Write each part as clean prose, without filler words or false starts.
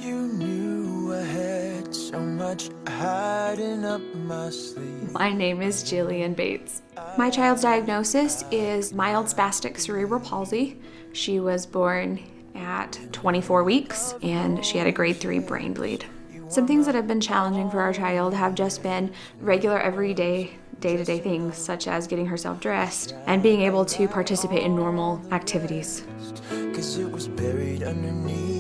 You knew I had so much hiding up my sleeve. My name is Jillian Bates. My child's diagnosis is mild spastic cerebral palsy. She was born at 24 weeks and she had a grade 3 brain bleed. Some things that have been challenging for our child have just been regular everyday day-to-day things, such as getting herself dressed and being able to participate in normal activities. 'Cause it was buried underneath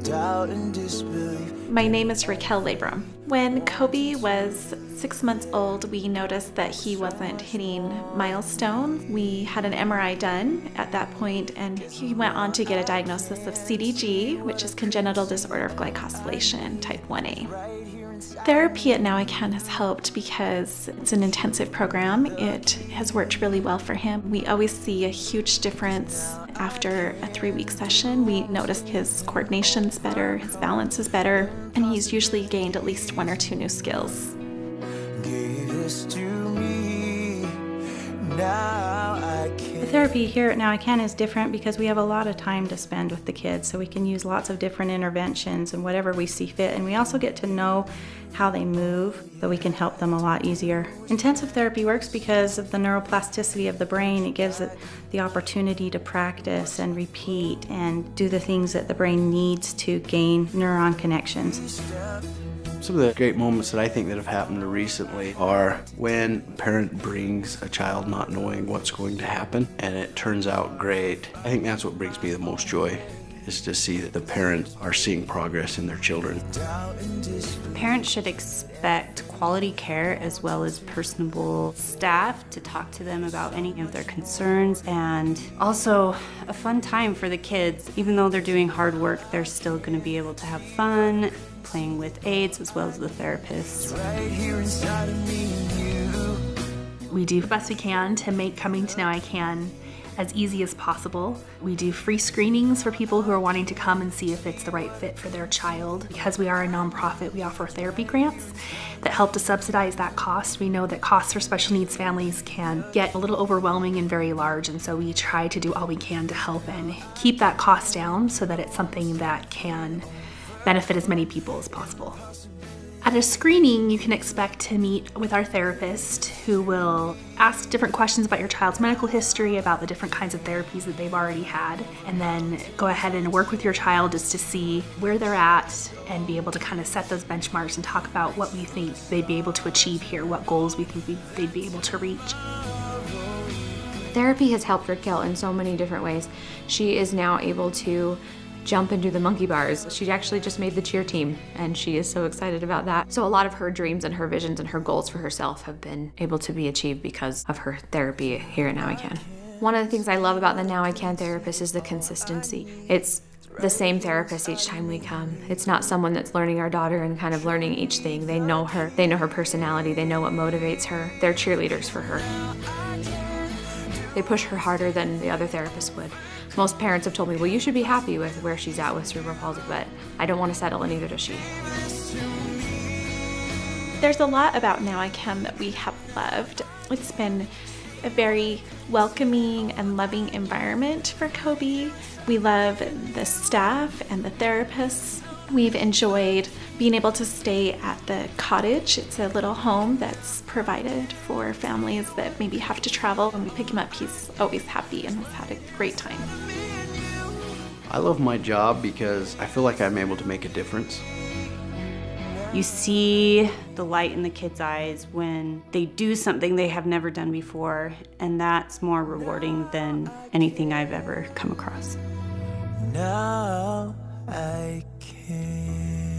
doubt and disbelief. My name is Raquel Labrum. When Kobe was 6 months old, we noticed that he wasn't hitting milestones. We had an MRI done at that point, and he went on to get a diagnosis of CDG, which is congenital disorder of glycosylation, type 1A. Therapy at Now I Can has helped because it's an intensive program. It has worked really well for him. We always see a huge difference after a 3-week session. We notice his coordination's better, his balance is better, and he's usually gained at least 1 or 2 new skills. Gave this to me. Now I can. The therapy here at Now I Can is different because we have a lot of time to spend with the kids, so we can use lots of different interventions and whatever we see fit, and we also get to know how they move, so we can help them a lot easier. Intensive therapy works because of the neuroplasticity of the brain. It gives it the opportunity to practice and repeat and do the things that the brain needs to gain neuron connections. Some of the great moments that I think that have happened recently are when a parent brings a child not knowing what's going to happen and it turns out great. I think that's what brings me the most joy, is to see that the parents are seeing progress in their children. Parents should expect quality care as well as personable staff to talk to them about any of their concerns, and also a fun time for the kids. Even though they're doing hard work, they're still going to be able to have fun playing with aides as well as the therapists. Right here inside of me and you. We do the best we can to make coming to Now I Can as easy as possible. We do free screenings for people who are wanting to come and see if it's the right fit for their child. Because we are a nonprofit, we offer therapy grants that help to subsidize that cost. We know that costs for special needs families can get a little overwhelming and very large, and so we try to do all we can to help and keep that cost down so that it's something that can benefit as many people as possible. At a screening, you can expect to meet with our therapist who will ask different questions about your child's medical history, about the different kinds of therapies that they've already had, and then go ahead and work with your child just to see where they're at and be able to kind of set those benchmarks and talk about what we think they'd be able to achieve here, what goals we think they'd be able to reach. Therapy has helped Raquel in so many different ways. She is now able to jump and do the monkey bars. She actually just made the cheer team, and she is so excited about that. So a lot of her dreams and her visions and her goals for herself have been able to be achieved because of her therapy here at Now I Can. One of the things I love about the Now I Can therapist is the consistency. It's the same therapist each time we come. It's not someone that's learning our daughter and kind of learning each thing. They know her personality, they know what motivates her. They're cheerleaders for her. They push her harder than the other therapists would. Most parents have told me, well, you should be happy with where she's at with cerebral palsy, but I don't want to settle, and neither does she. There's a lot about Now I Can that we have loved. It's been a very welcoming and loving environment for Kobe. We love the staff and the therapists. We've enjoyed being able to stay at the cottage. It's a little home that's provided for families that maybe have to travel. When we pick him up, he's always happy and has had a great time. I love my job because I feel like I'm able to make a difference. You see the light in the kids' eyes when they do something they have never done before, and that's more rewarding than anything I've ever come across. Now I can.